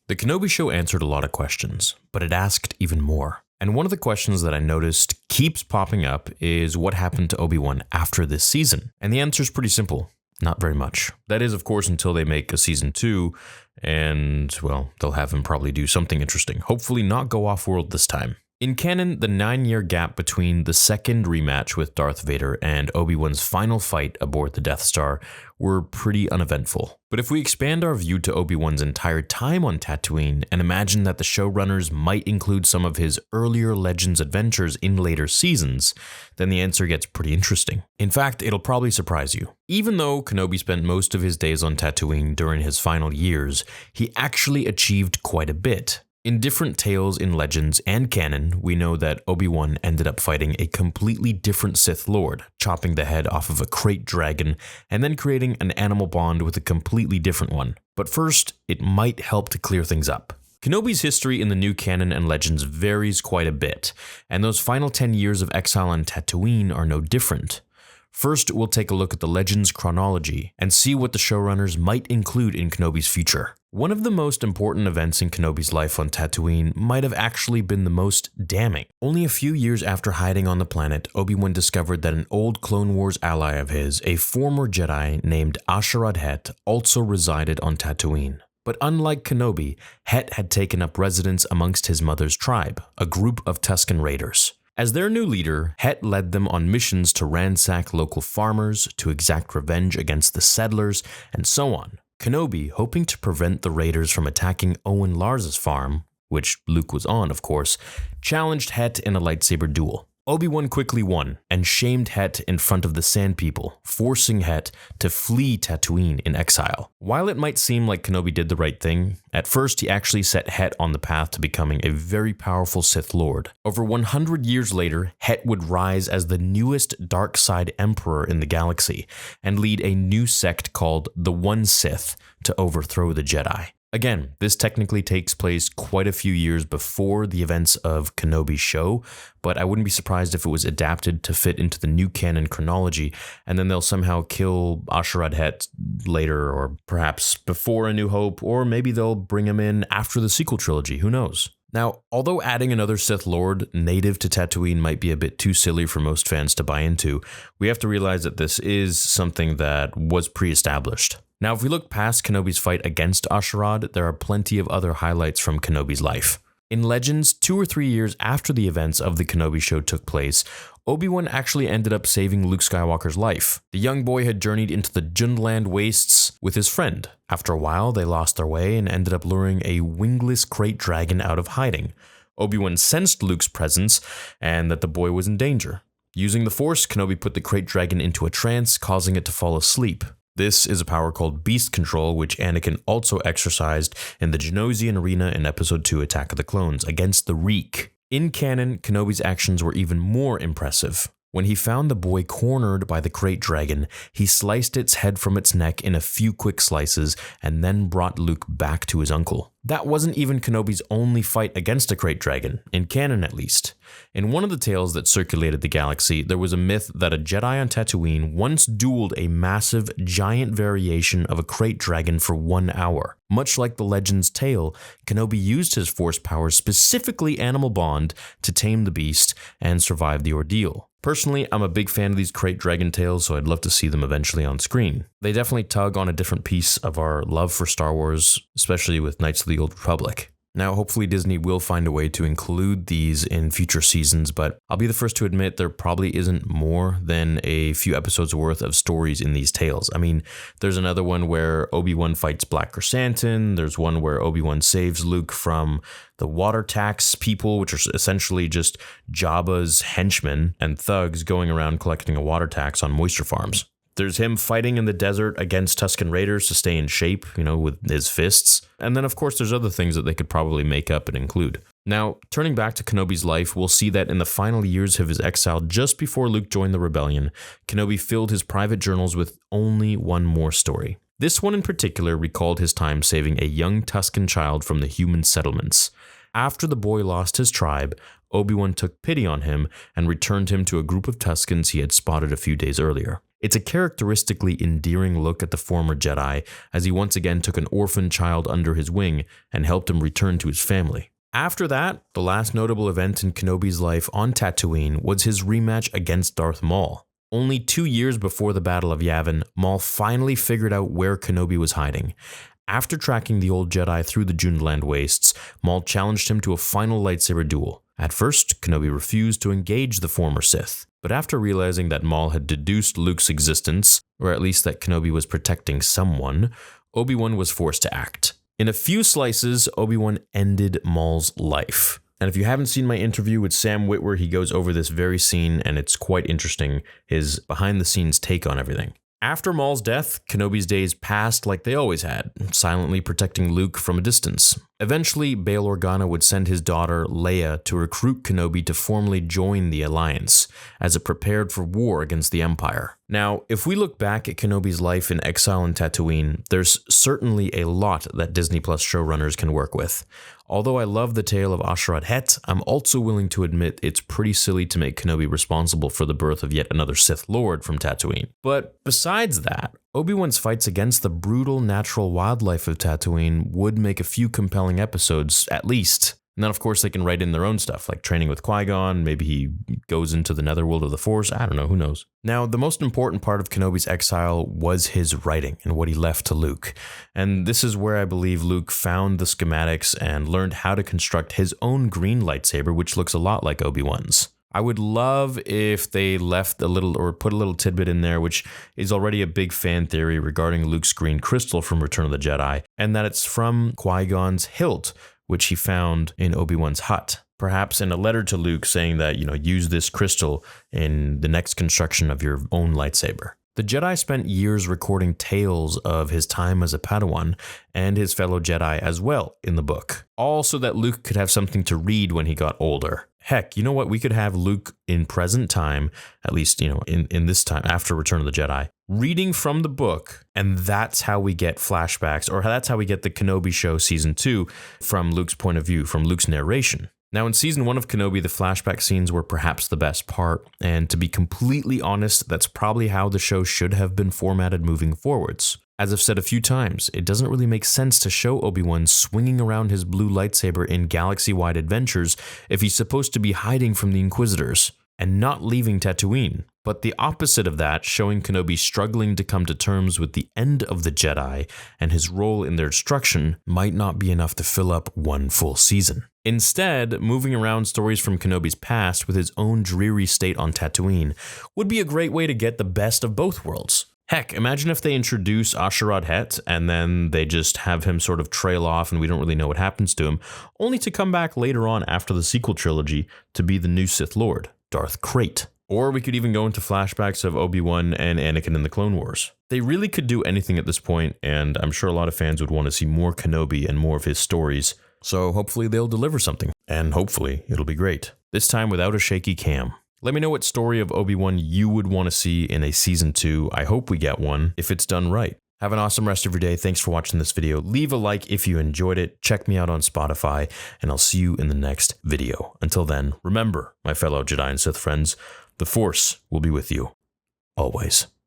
The Kenobi show answered a lot of questions, but it asked even more. And one of the questions that I noticed keeps popping up is what happened to Obi-Wan after this season? And the answer is pretty simple. Not very much. That is, of course, until they make a season 2, and, well, they'll have him probably do something interesting. Hopefully not go off-world this time. In canon, the 9-year gap between the second rematch with Darth Vader and Obi-Wan's final fight aboard the Death Star were pretty uneventful. But if we expand our view to Obi-Wan's entire time on Tatooine and imagine that the showrunners might include some of his earlier Legends adventures in later seasons, then the answer gets pretty interesting. In fact, it'll probably surprise you. Even though Kenobi spent most of his days on Tatooine during his final years, he actually achieved quite a bit. In different tales in Legends and canon, we know that Obi-Wan ended up fighting a completely different Sith Lord, chopping the head off of a krayt dragon, and then creating an animal bond with a completely different one. But first, it might help to clear things up. Kenobi's history in the new canon and Legends varies quite a bit, and those final 10 years of exile on Tatooine are no different. First, we'll take a look at the Legends chronology and see what the showrunners might include in Kenobi's future. One of the most important events in Kenobi's life on Tatooine might have actually been the most damning. Only a few years after hiding on the planet, Obi-Wan discovered that an old Clone Wars ally of his, a former Jedi named Asharad Het, also resided on Tatooine. But unlike Kenobi, Het had taken up residence amongst his mother's tribe, a group of Tusken Raiders. As their new leader, Het led them on missions to ransack local farmers, to exact revenge against the settlers, and so on. Kenobi, hoping to prevent the raiders from attacking Owen Lars's farm, which Luke was on, of course, challenged Het in a lightsaber duel. Obi-Wan quickly won and shamed Het in front of the Sand People, forcing Het to flee Tatooine in exile. While it might seem like Kenobi did the right thing, at first he actually set Het on the path to becoming a very powerful Sith Lord. Over 100 years later, Het would rise as the newest dark side emperor in the galaxy and lead a new sect called the One Sith to overthrow the Jedi. Again, this technically takes place quite a few years before the events of Kenobi's show, but I wouldn't be surprised if it was adapted to fit into the new canon chronology, and then they'll somehow kill Asharad Het later, or perhaps before A New Hope, or maybe they'll bring him in after the sequel trilogy, who knows? Now, although adding another Sith Lord native to Tatooine might be a bit too silly for most fans to buy into, we have to realize that this is something that was pre-established. Now, if we look past Kenobi's fight against Asharad, there are plenty of other highlights from Kenobi's life. In Legends, 2 or 3 years after the events of the Kenobi show took place, Obi-Wan actually ended up saving Luke Skywalker's life. The young boy had journeyed into the Jundland wastes with his friend. After a while, they lost their way and ended up luring a wingless krayt dragon out of hiding. Obi-Wan sensed Luke's presence and that the boy was in danger. Using the Force, Kenobi put the krayt dragon into a trance, causing it to fall asleep. This is a power called Beast Control, which Anakin also exercised in the Genosian arena in Episode 2 Attack of the Clones against the Reek. In canon, Kenobi's actions were even more impressive. When he found the boy cornered by the krayt dragon, he sliced its head from its neck in a few quick slices and then brought Luke back to his uncle. That wasn't even Kenobi's only fight against a krayt dragon, in canon at least. In one of the tales that circulated the galaxy, there was a myth that a Jedi on Tatooine once dueled a massive, giant variation of a krayt dragon for 1 hour. Much like the Legend's tale, Kenobi used his Force powers, specifically Animal Bond, to tame the beast and survive the ordeal. Personally, I'm a big fan of these krayt dragon tales, so I'd love to see them eventually on screen. They definitely tug on a different piece of our love for Star Wars, especially with Knights of the Old Republic. Now, hopefully Disney will find a way to include these in future seasons, but I'll be the first to admit there probably isn't more than a few episodes worth of stories in these tales. I mean, there's another one where Obi-Wan fights Black Chrysanthemum, there's one where Obi-Wan saves Luke from the water tax people, which are essentially just Jabba's henchmen and thugs going around collecting a water tax on moisture farms. There's him fighting in the desert against Tusken Raiders to stay in shape, with his fists. And then, of course, there's other things that they could probably make up and include. Now, turning back to Kenobi's life, we'll see that in the final years of his exile, just before Luke joined the rebellion, Kenobi filled his private journals with only one more story. This one in particular recalled his time saving a young Tusken child from the human settlements. After the boy lost his tribe, Obi-Wan took pity on him and returned him to a group of Tuskens he had spotted a few days earlier. It's a characteristically endearing look at the former Jedi as he once again took an orphan child under his wing and helped him return to his family. After that, the last notable event in Kenobi's life on Tatooine was his rematch against Darth Maul. Only 2 years before the Battle of Yavin, Maul finally figured out where Kenobi was hiding. After tracking the old Jedi through the Juneland wastes, Maul challenged him to a final lightsaber duel. At first, Kenobi refused to engage the former Sith, but after realizing that Maul had deduced Luke's existence, or at least that Kenobi was protecting someone, Obi-Wan was forced to act. In a few slices, Obi-Wan ended Maul's life. And if you haven't seen my interview with Sam Witwer, he goes over this very scene, and it's quite interesting, his behind-the-scenes take on everything. After Maul's death, Kenobi's days passed like they always had, silently protecting Luke from a distance. Eventually, Bail Organa would send his daughter, Leia, to recruit Kenobi to formally join the Alliance, as it prepared for war against the Empire. Now, if we look back at Kenobi's life in exile on Tatooine, there's certainly a lot that Disney Plus showrunners can work with. Although I love the tale of Ashrad Het, I'm also willing to admit it's pretty silly to make Kenobi responsible for the birth of yet another Sith Lord from Tatooine. But besides that, Obi-Wan's fights against the brutal natural wildlife of Tatooine would make a few compelling episodes, at least. And then, of course, they can write in their own stuff, like training with Qui-Gon, maybe he goes into the netherworld of the Force, I don't know, who knows. Now, the most important part of Kenobi's exile was his writing and what he left to Luke. And this is where I believe Luke found the schematics and learned how to construct his own green lightsaber, which looks a lot like Obi-Wan's. I would love if they left a little or put a little tidbit in there, which is already a big fan theory regarding Luke's green crystal from Return of the Jedi, and that it's from Qui-Gon's hilt, which he found in Obi-Wan's hut. Perhaps in a letter to Luke saying that, use this crystal in the next construction of your own lightsaber. The Jedi spent years recording tales of his time as a Padawan and his fellow Jedi as well in the book, all so that Luke could have something to read when he got older. Heck, you know what? We could have Luke in present time, at least, in this time after Return of the Jedi, reading from the book, and that's how we get flashbacks, or that's how we get the Kenobi show season 2 from Luke's point of view, from Luke's narration. Now, in season 1 of Kenobi, the flashback scenes were perhaps the best part, and to be completely honest, that's probably how the show should have been formatted moving forwards. As I've said a few times, it doesn't really make sense to show Obi-Wan swinging around his blue lightsaber in galaxy-wide adventures if he's supposed to be hiding from the Inquisitors and not leaving Tatooine. But the opposite of that, showing Kenobi struggling to come to terms with the end of the Jedi and his role in their destruction, might not be enough to fill up one full season. Instead, moving around stories from Kenobi's past with his own dreary state on Tatooine would be a great way to get the best of both worlds. Heck, imagine if they introduce Ashrad Het and then they just have him sort of trail off and we don't really know what happens to him, only to come back later on after the sequel trilogy to be the new Sith Lord, Darth Krayt. Or we could even go into flashbacks of Obi-Wan and Anakin in the Clone Wars. They really could do anything at this point, and I'm sure a lot of fans would want to see more Kenobi and more of his stories. So hopefully they'll deliver something, and hopefully it'll be great. This time without a shaky cam. Let me know what story of Obi-Wan you would want to see in a season 2. I hope we get one, if it's done right. Have an awesome rest of your day. Thanks for watching this video. Leave a like if you enjoyed it. Check me out on Spotify, and I'll see you in the next video. Until then, remember, my fellow Jedi and Sith friends, the Force will be with you, always.